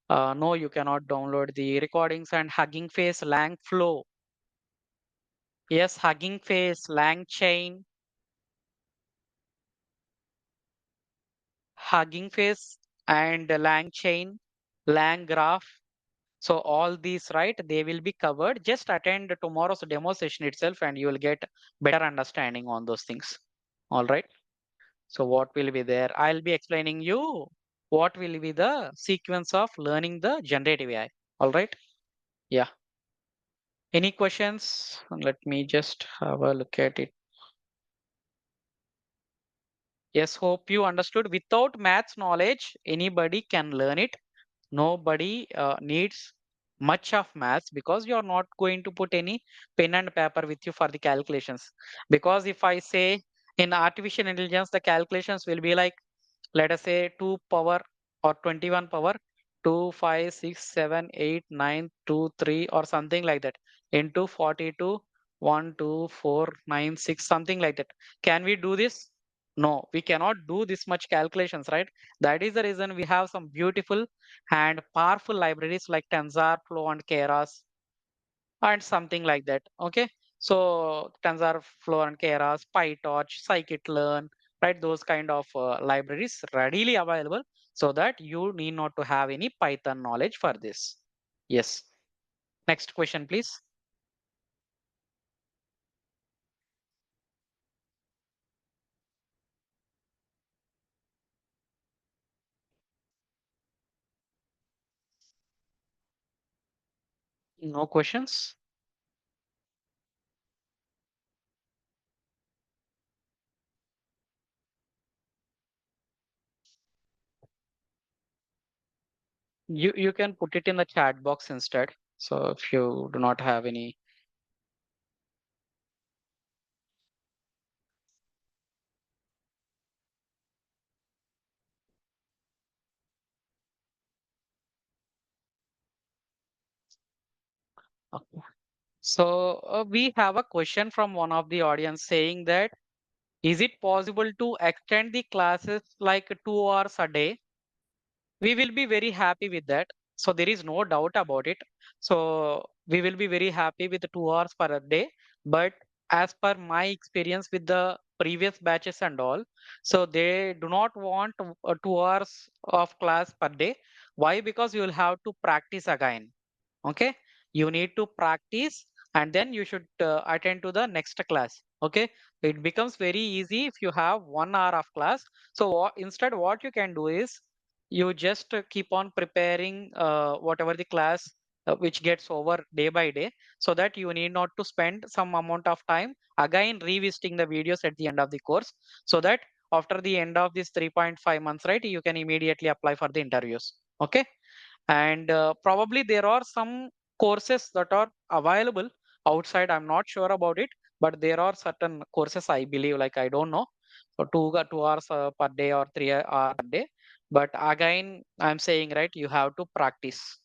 no, you cannot download the recordings. And Hugging Face, Lang Flow. Yes, Hugging Face, Lang Chain, Hugging Face, and Lang Chain, Lang Graph. So all these, right, they will be covered. Just attend tomorrow's demo session itself and you will get better understanding on those things. All right. So what will be there? I'll be explaining you what will be the sequence of learning the generative AI. All right. Yeah. Any questions? Let me just have a look at it. Yes, hope you understood. Without maths knowledge, anybody can learn it. Nobody needs much of maths because you are not going to put any pen and paper with you for the calculations. Because if I say in artificial intelligence, the calculations will be like, let us say 2 power or 21 power, 2, 5, 6, 7, 8, 9, 2, 3, or something like that into 42, 1, 2, 4, 9, 6, something like that. Can we do this? No, we cannot do this much calculations, right? That is the reason we have some beautiful and powerful libraries like TensorFlow and Keras and something like that. Okay. So TensorFlow and Keras, PyTorch, Scikit-learn, right? Those kind of libraries readily available so that you need not to have any Python knowledge for this. Yes. Next question, please. No questions. You can put it in the chat box instead. So if you do not have any. Okay. So we have a question from one of the audience saying that is it possible to extend the classes like 2 hours a day? We will be very happy with that. So there is no doubt about it. So we will be very happy with the 2 hours per a day. But as per my experience with the previous batches and all, so they do not want 2 hours of class per day. Why? Because you will have to practice again. Okay, you need to practice and then you should attend to the next class. Okay, it becomes very easy if you have 1 hour of class. So instead what you can do is you just keep on preparing whatever the class which gets over day by day, so that you need not to spend some amount of time again revisiting the videos at the end of the course, so that after the end of this 3.5 months, right, you can immediately apply for the interviews. Okay, and probably there are some courses that are available outside. I'm not sure about it, but there are certain courses I believe, like I don't know, so 2 hours per day or 3 hours per day. But again, I'm saying, right, you have to practice,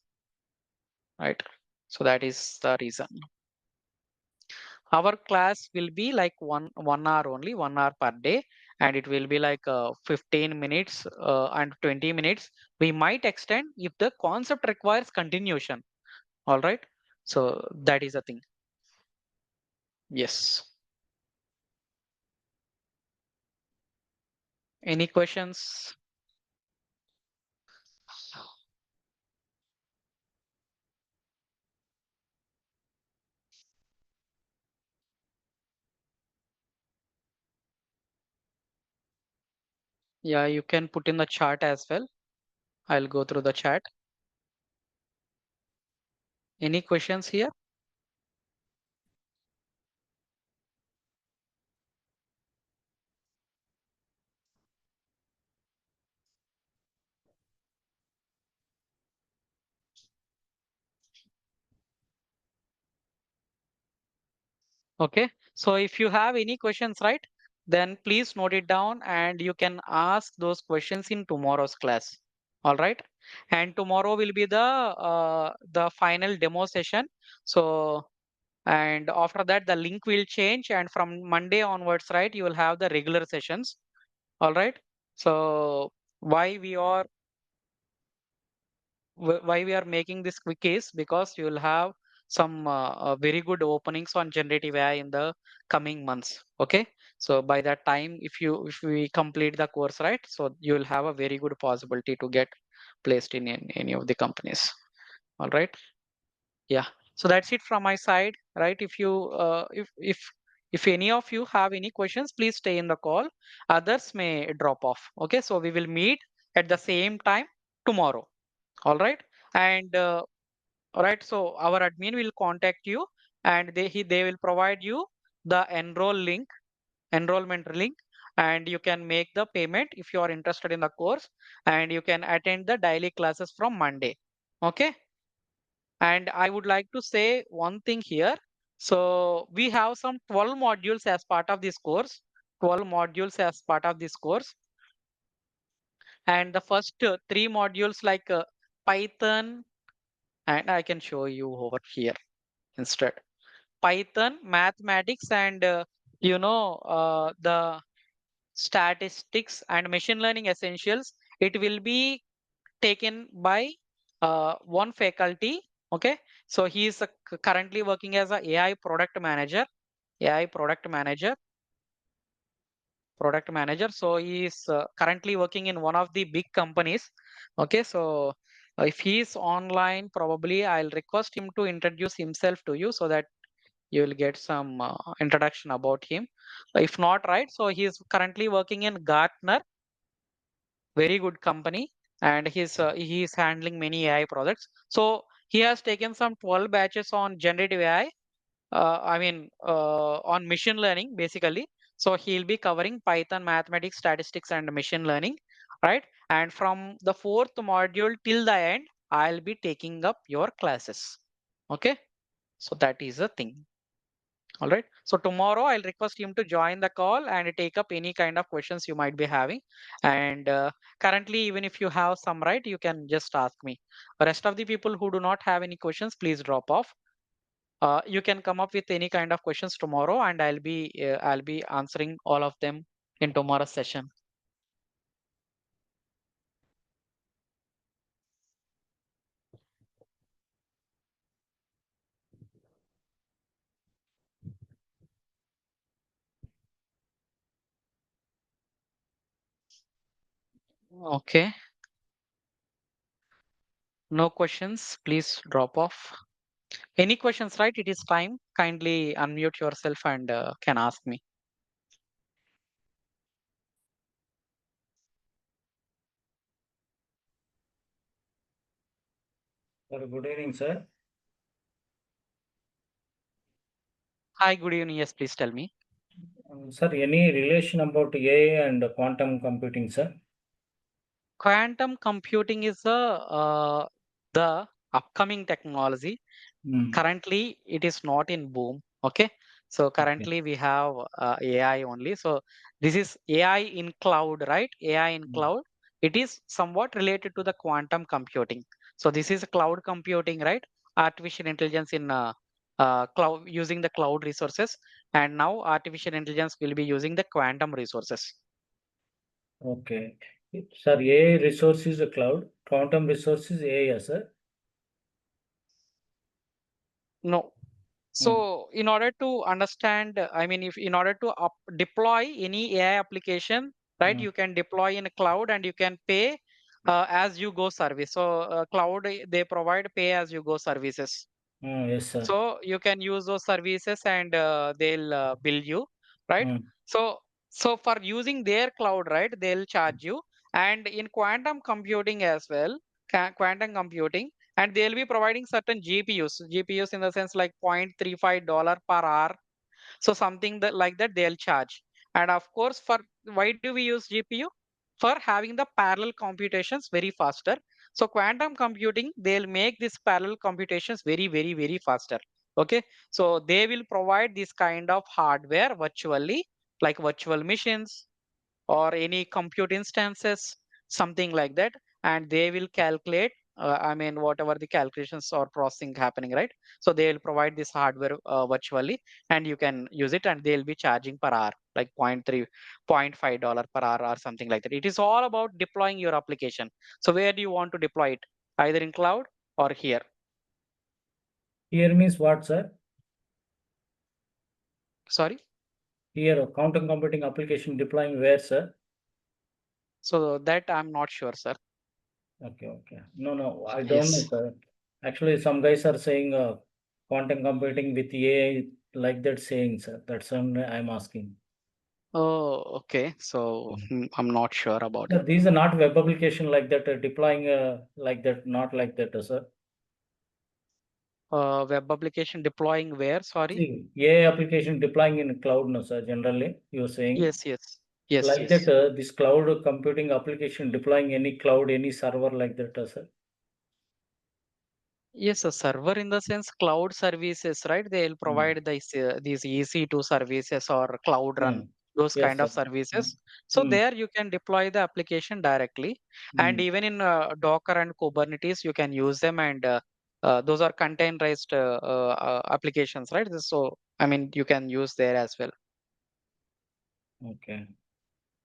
right? So that is the reason. Our class will be like one hour only, 1 hour per day, and it will be like 15 minutes and 20 minutes. We might extend if the concept requires continuation. All right. So that is the thing. Yes. Any questions? Yeah, you can put in the chat as well. I'll go through the chat. Any questions here? Okay. So if you have any questions, right, then please note it down and you can ask those questions in tomorrow's class. All right. And tomorrow will be the final demo session. So and after that the link will change, and from Monday onwards, right, you will have the regular sessions. All right. So why we are why we are making this quick is because you will have some very good openings on generative AI in the coming months. Okay, so by that time, if we complete the course, right, so you will have a very good possibility to get placed in any of the companies. All right, yeah. So that's it from my side, right? If you if any of you have any questions, please stay in the call. Others may drop off. Okay, so we will meet at the same time tomorrow. All right. And all right, so our admin will contact you and they will provide you the enrollment link, and you can make the payment if you are interested in the course, and you can attend the daily classes from Monday. Okay. And I would like to say one thing here. So we have some 12 modules as part of this course. 12 modules as part of this course. And the first three modules like Python, and I can show you over here instead. Python, mathematics, and the statistics and machine learning essentials, it will be taken by one faculty. Okay, so he is currently working as a AI product manager. AI product manager. So he is currently working in one of the big companies. Okay, so if he is online, probably I'll request him to introduce himself to you so that you will get some introduction about him. If not, right, so he is currently working in Gartner, very good company, and he is handling many AI projects. So he has taken some 12 batches on generative AI, on machine learning basically. So he'll be covering Python, mathematics, statistics, and machine learning, right? And from the fourth module till the end, I'll be taking up your classes. Okay, so that is the thing. All right. So tomorrow I'll request him to join the call and take up any kind of questions you might be having. And currently, even if you have some, right, you can just ask me. The rest of the people who do not have any questions, please drop off. You can come up with any kind of questions tomorrow, and I'll be answering all of them in tomorrow's session. Okay. No questions. Please drop off. Any questions, right? It is time. Kindly unmute yourself and can ask me. Sir, good evening, sir. Hi, good evening. Yes, please tell me. Sir, any relation about AI and quantum computing, sir? Quantum computing is the upcoming technology. Hmm. Currently, it is not in boom. Okay, so Okay. currently we have AI only. So this is AI in cloud, right? AI in Hmm. cloud. It is somewhat related to the quantum computing. So this is cloud computing, right? Artificial intelligence in cloud, using the cloud resources, and now artificial intelligence will be using the quantum resources. Okay. Sir, AI resource is a cloud, quantum resource is AI, sir. No. Hmm. So in order to understand, if in order to deploy any AI application, right, Hmm. you can deploy in a cloud and you can pay as you go service. So cloud, they provide pay as you go services. Yes, sir. So you can use those services and they'll bill you, right? Hmm. So for using their cloud, right, they'll charge you. And in quantum computing as well, quantum computing, and they'll be providing certain GPUs in the sense like $0.35 per hour, so something that like that they'll charge. And of course, for why do we use GPU? For having the parallel computations very faster. So quantum computing, they'll make these parallel computations very, very, very faster. Okay. So they will provide this kind of hardware virtually, like virtual machines, or any compute instances, something like that, and they will calculate. Whatever the calculations or processing happening, right? So they will provide this hardware virtually, and you can use it, and they'll be charging per hour, like $0.5 per hour or something like that. It is all about deploying your application. So where do you want to deploy it? Either in cloud or here. Here means what, sir? Sorry. Here, quantum computing application deploying where, sir? So that I'm not sure, sir. Okay, okay. No, no, I don't know, Yes. sir. Actually, some guys are saying quantum computing with AI like that saying, sir. That's why I'm asking. Oh, okay. So I'm not sure about it. Sir, these are not web application like that, deploying like that, not like that, sir. Web application deploying where? Sorry. See, AI application deploying in cloud, no, sir. Generally, you're saying Yes, yes, yes, like that. yes. This cloud computing application deploying any cloud, any server like that, sir. Yes, a server in the sense cloud services, right? They'll Hmm. provide these EC2 services or cloud Hmm. run, those Yes, kind sir. of Hmm. services. So Hmm. there you can deploy the application directly, and Hmm. even in Docker and Kubernetes, you can use them, and those are containerized applications, right? So you can use there as well. Okay.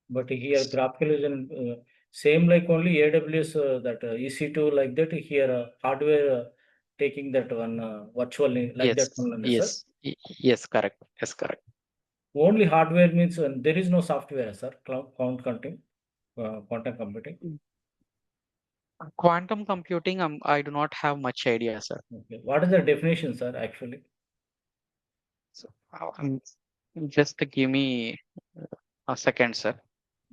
But here graphical is same like only AWS that EC2 like that here hardware taking that one virtually like that Yes, one, sir. yes, yes, correct. Yes, correct. Only hardware means there is no software, sir. Cloud quantum computing. Quantum computing, I do not have much idea, sir. Okay. What is the definition, sir? Actually, So, just give me a second, sir.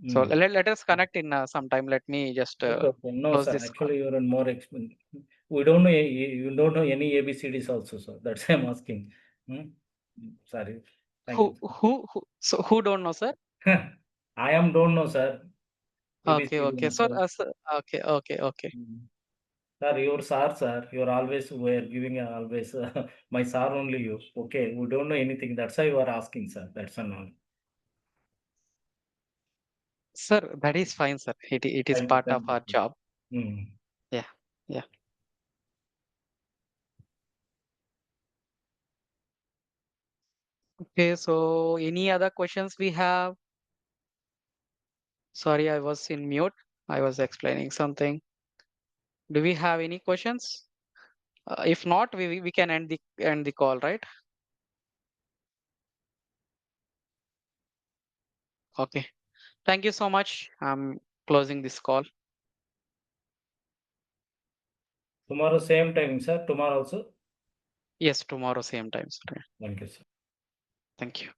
So mm. let us connect in some time. Let me just Okay, okay. No, close sir. this call. Actually, you're in more expensive. We don't know. You don't know any ABCDs also, sir. That's why I'm asking. Hmm? Sorry. Thank you. So who don't know, sir? I am don't know, sir. Okay, ABCD. okay. So, okay, okay, okay. Mm. Sir, your sir, sir. You're always were giving always my sir only you. Okay, we don't know anything. That's why you are asking, sir. That's all. Sir, that is fine, sir. It is Thank you. part of Thank you. our job. Mm. Yeah, yeah. Okay, so any other questions we have? Sorry, I was in mute. I was explaining something. Do we have any questions? If not, we can end the call, right? Okay. Thank you so much. I'm closing this call. Tomorrow same time, sir. Tomorrow also. Yes, tomorrow same time, sir. Thank you, sir. Thank you.